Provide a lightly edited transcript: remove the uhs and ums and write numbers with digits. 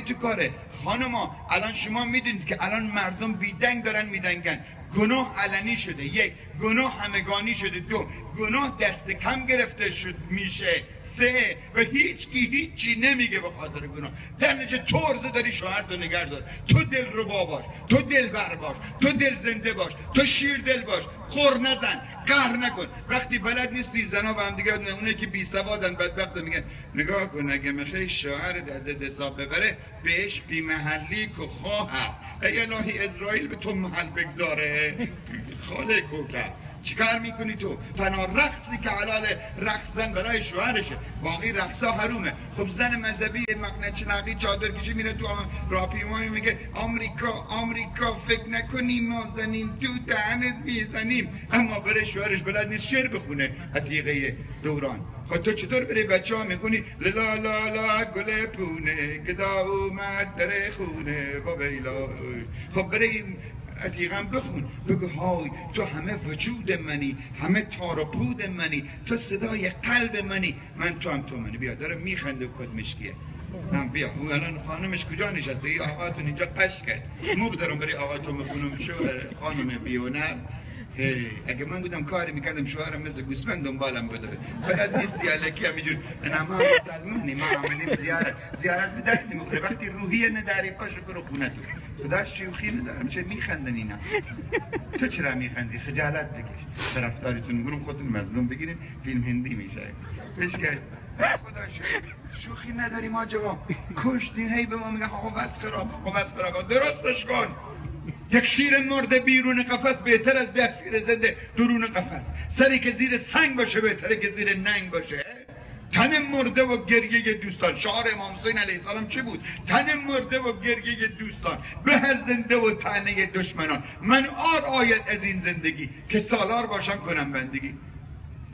تو کاره. خانما الان شما میدونید که الان مردم بیدنگ دارن میدنگن. گناه علنی شده، یک. گناه همگانی شده، دو. گناه دست کم گرفته شد میشه، سه. و هیچی نمیگه به خاطر گناه. در نتیجه تو عرضه داری شوهرتو نگه دار، تو دلربا باش، تو دلبر باش، تو دل زنده باش، تو شیر دل باش، خور نزن، قهر نکن. وقتی بلد نیستی زنا با هم دیگه، اونه که بی سوادن بدبخت میگن نگاه کن اگه میخوای شوهر از حساب ببره بهش بی محلی که خواهر. ای الهی اسرائیل به تو محل بگذاره. خاله کوکب چیکار میکنی تو؟ تنها رقصی که حلال رقص زن برای شوهرشه، باقی رقصا حرومه. خب زن مذهبی مقنعه چادر کشی میره تو راهپیمایی میگه آمریکا فکر نکنی ما زنیم تو دهنت میزنیم، اما برای شوهرش بلد نیست شعر بخونه عتیقه دوران. خب تو چطور برای بچه ها میخونی لا لا لا گل پونه گدا اومد در خونه و ویلا؟ خب برای عتیقم بخون، بگو های تو همه وجود منی، همه تار و پود منی، تو صدای قلب منی، من تو هم تو منی. بیا داره میخنده کد مشکیه. هم بیا اون الان خانمش کجا نشسته؟ ای آقاتون اینجا قش کرد. مقدرم برای آقاتون میخونم شو خانم بیونر. اگه من بودم کاری میکردم شوهرم مثل گوسفند دنبالم بداره. فقط نیستی الکی همینجور ما مسلمانی، ما آمدیم زیارت به درد نمیخوره. وقتی روحیه نداری پاشو برو خونه تو. خدا شوخی ندارم. چه میخندن اینا؟ تو چرا میخندی؟ خجالت بکش. طرفدارتون میگم خودتون مظلوم بگیرین فیلم هندی میشه. بشکر خدا شوخی نداریم آجا. کشتیم هی به ما میگن آقا بس خراب درستش کن. یک شیر مرده بیرون قفس بهتر از 10 شیر زنده درون قفس. سری که زیر سنگ باشه بهتره که زیر ننگ باشه. تن مرده و گریه دوستان. شعار امام حسین علیه السلام چه بود؟ تن مرده و گریه دوستان به از زنده و طعنه دشمنان. من آید از این زندگی که سالار باشم کنم بندگی.